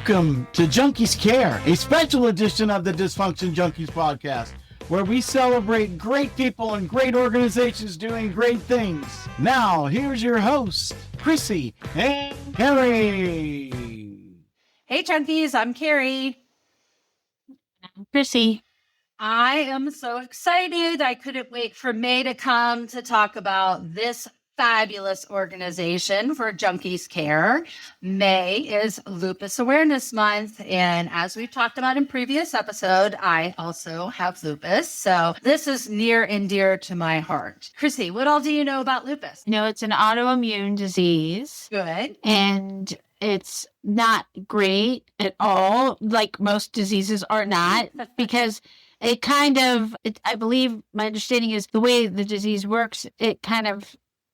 Welcome to Junkies C.A.R.E, a special edition of the Dysfunction Junkies podcast, where we celebrate great people and great organizations doing great things. Now, here's your hosts, Chrissy and Carrie. Hey, Junkies, I'm Carrie. Chrissy. I am so excited. I couldn't wait for May to come to talk about this fabulous organization for Junkies C.A.R.E. May is Lupus Awareness Month. And as we've talked about in previous episode, I also have lupus. So this is near and dear to my heart. Chrissy, what all do you know about lupus? No, it's an autoimmune disease. Good. And it's not great at all, like most diseases are not, because I believe my understanding is the way the disease works,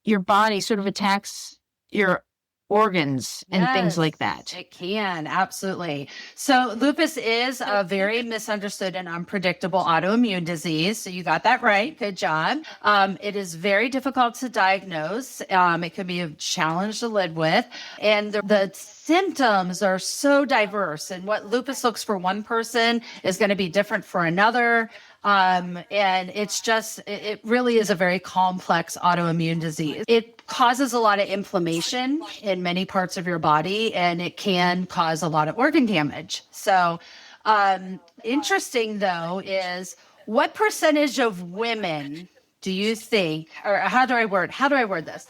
your body sort of attacks your organs and things like that. It can, absolutely. So lupus is a very misunderstood and unpredictable autoimmune disease. So you got that right. Good job. It is very difficult to diagnose. It can be a challenge to live with. And the symptoms are so diverse. And what lupus looks for one person is going to be different for another. And it really is a very complex autoimmune disease. It causes a lot of inflammation in many parts of your body, and it can cause a lot of organ damage. So, interesting though is what percentage of women do you think, or how do I word this?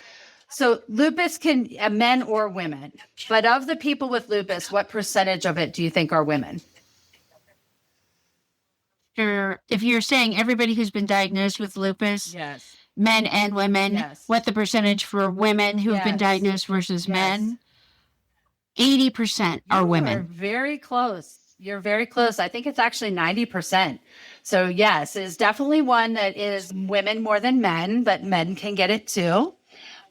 So lupus can, men or women, but of the people with lupus, what percentage of it do you think are women? If you're saying everybody who's been diagnosed with lupus, yes, men and women, yes, what the percentage for women who have been diagnosed versus men? 80% are women. You're very close. You're very close. I think it's actually 90%. So yes, it's definitely one that is women more than men, but men can get it too.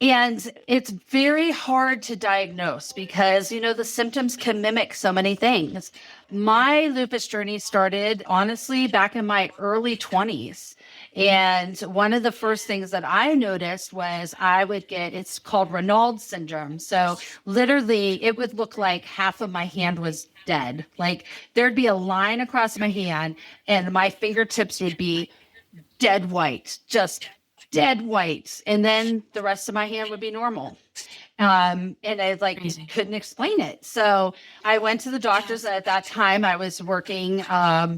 And it's very hard to diagnose because, the symptoms can mimic so many things. My lupus journey started, honestly, back in my early 20s. And one of the first things that I noticed was I would get, it's called Raynaud's syndrome. So literally, it would look like half of my hand was dead. Like there'd be a line across my hand and my fingertips would be dead white, just dead white. And then the rest of my hand would be normal. And I couldn't explain it. So I went to the doctors. At that time, I was working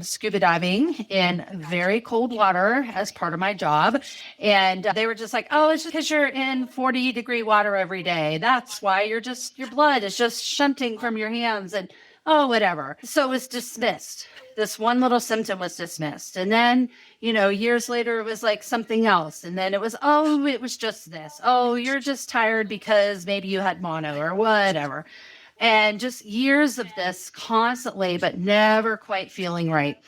scuba diving in very cold water as part of my job. And they were just like, oh, it's just because you're in 40-degree water every day. That's why your blood is just shunting from your hands and whatever. So it was dismissed. This one little symptom was dismissed. And then, years later, it was like something else. And then it was just this. Oh, you're just tired because maybe you had mono or whatever. And just years of this constantly, but never quite feeling right.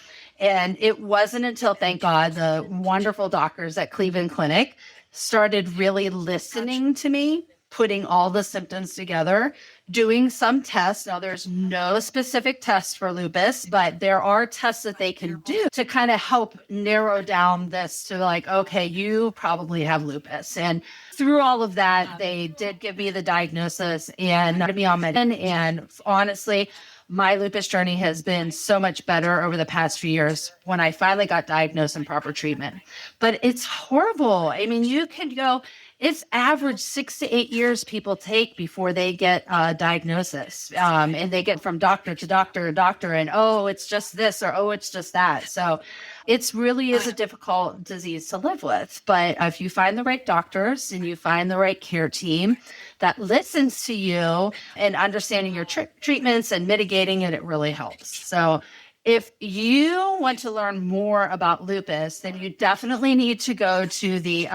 And it wasn't until, thank God, the wonderful doctors at Cleveland Clinic started really listening to me, putting all the symptoms together, doing some tests. Now, there's no specific test for lupus, but there are tests that they can do to kind of help narrow down this to okay, you probably have lupus. And through all of that, they did give me the diagnosis and put me on medicine. And honestly, my lupus journey has been so much better over the past few years when I finally got diagnosed and proper treatment. But it's horrible. I mean, you can go, it's average 6 to 8 years people take before they get a diagnosis. And they get from doctor to doctor to doctor and, it's just this or, it's just that. So it really is a difficult disease to live with. But if you find the right doctors and you find the right care team that listens to you and understanding your treatments and mitigating it, it really helps. So if you want to learn more about lupus, then you definitely need to go to the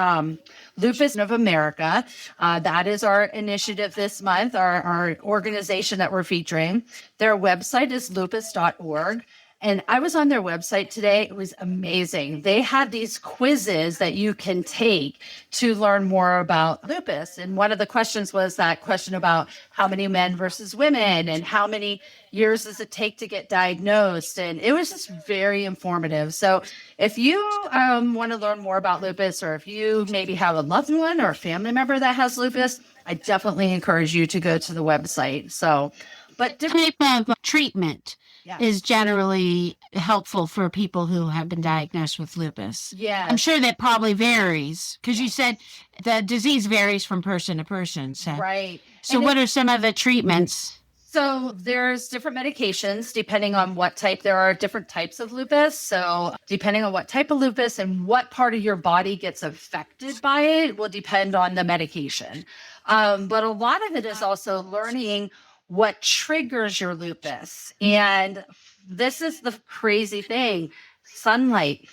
Lupus of America. That is our initiative this month, our organization that we're featuring. Their website is lupus.org. And I was on their website today. It was amazing. They have these quizzes that you can take to learn more about lupus. And one of the questions was that question about how many men versus women and how many years does it take to get diagnosed. And it was just very informative. So if you want to learn more about lupus, or if you maybe have a loved one or a family member that has lupus, I definitely encourage you to go to the website. So but type of treatment is generally helpful for people who have been diagnosed with lupus. Yeah. I'm sure that probably varies because you said the disease varies from person to person. So, right. So what are some of the treatments? So there's different medications depending on what type. There are different types of lupus. So depending on what type of lupus and what part of your body gets affected by it will depend on the medication. But a lot of it is also learning what triggers your lupus. And this is the crazy thing. Sunlight,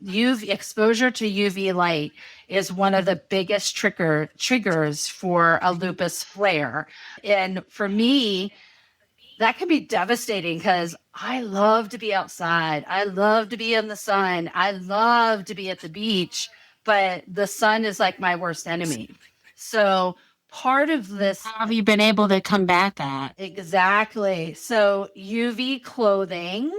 exposure to UV light is one of the biggest triggers for a lupus flare. And for me, that can be devastating because I love to be outside. I love to be in the sun. I love to be at the beach, but the sun is like my worst enemy. So part of this. How have you been able to combat that? Exactly. So UV clothing.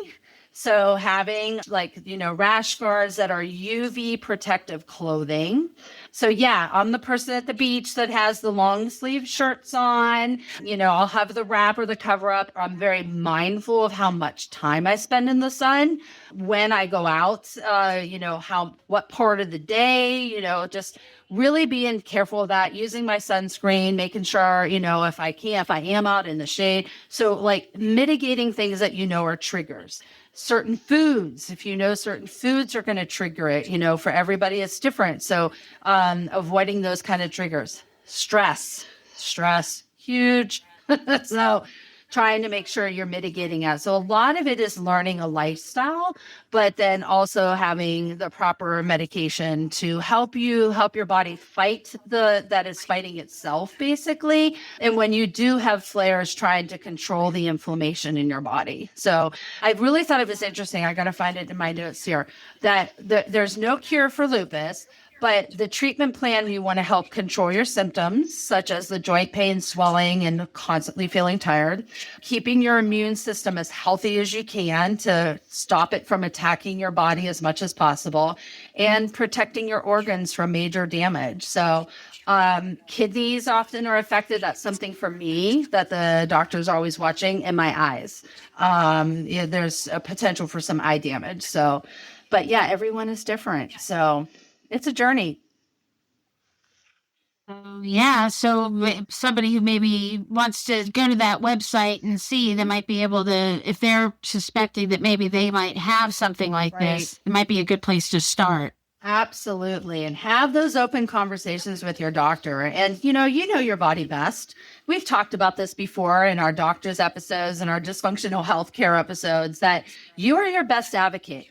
So having rash guards that are UV protective clothing. So yeah, I'm the person at the beach that has the long sleeve shirts on. I'll have the wrap or the cover up. I'm very mindful of how much time I spend in the sun when I go out, what part of the day, just really being careful of that, using my sunscreen, making sure, if I am out in the shade. So mitigating things that are triggers. Certain foods, if certain foods are going to trigger it, for everybody it's different. So avoiding those kind of triggers. Stress, huge. So trying to make sure you're mitigating it. So a lot of it is learning a lifestyle, but then also having the proper medication to help your body fight that is fighting itself, basically. And when you do have flares, trying to control the inflammation in your body. So I really thought it was interesting. I got to find it in my notes here that there's no cure for lupus. But the treatment plan, you want to help control your symptoms, such as the joint pain, swelling, and constantly feeling tired, keeping your immune system as healthy as you can to stop it from attacking your body as much as possible, and protecting your organs from major damage. So kidneys often are affected. That's something for me that the doctor's are always watching, in my eyes. There's a potential for some eye damage. So, but yeah, everyone is different. So it's a journey. So somebody who maybe wants to go to that website and see, they might be able to, if they're suspecting that maybe they might have something like this, it might be a good place to start. Absolutely. And have those open conversations with your doctor. And, you know your body best. We've talked about this before in our doctor's episodes and our dysfunctional healthcare episodes, that you are your best advocate.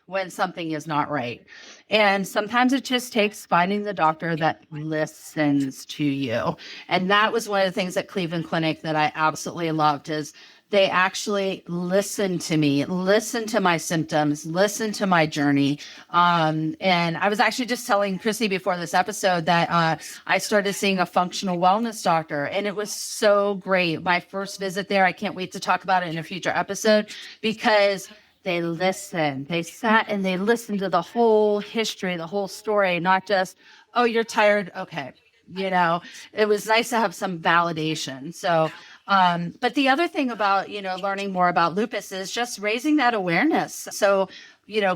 When something is not right. And sometimes it just takes finding the doctor that listens to you. And that was one of the things at Cleveland Clinic that I absolutely loved, is they actually listened to me, listened to my symptoms, listened to my journey. And I was actually just telling Chrissy before this episode that I started seeing a functional wellness doctor, and it was so great. My first visit there, I can't wait to talk about it in a future episode, because they listened. They sat and they listened to the whole history, the whole story, not just, oh, you're tired. Okay. It was nice to have some validation. So, but the other thing about, learning more about lupus is just raising that awareness. So,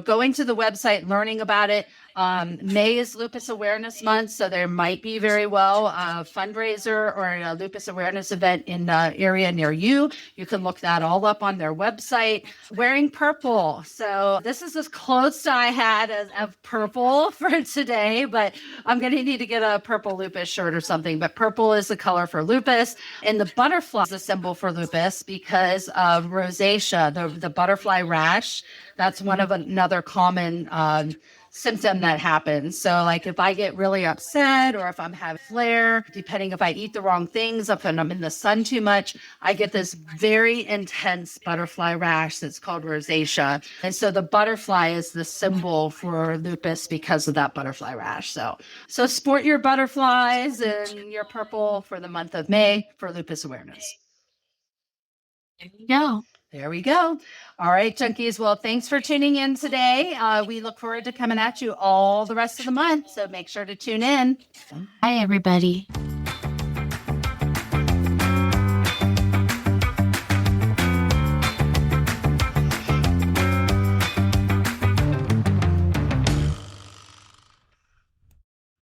going to the website, learning about it. May is Lupus Awareness Month, so there might be very well a fundraiser or a lupus awareness event in the area near you. You can look that all up on their website. Wearing purple. So this is as close to I had of purple for today, but I'm going to need to get a purple lupus shirt or something. But purple is the color for lupus, and the butterfly is a symbol for lupus because of rosacea, the butterfly rash. That's one of another common symptom that happens. So if I get really upset, or if I'm having flare, depending if I eat the wrong things, if I'm in the sun too much, I get this very intense butterfly rash that's called rosacea. And so the butterfly is the symbol for lupus because of that butterfly rash. So sport your butterflies and your purple for the month of May for lupus awareness. There we go. All right, junkies. Well, thanks for tuning in today. We look forward to coming at you all the rest of the month. So make sure to tune in. Hi, everybody.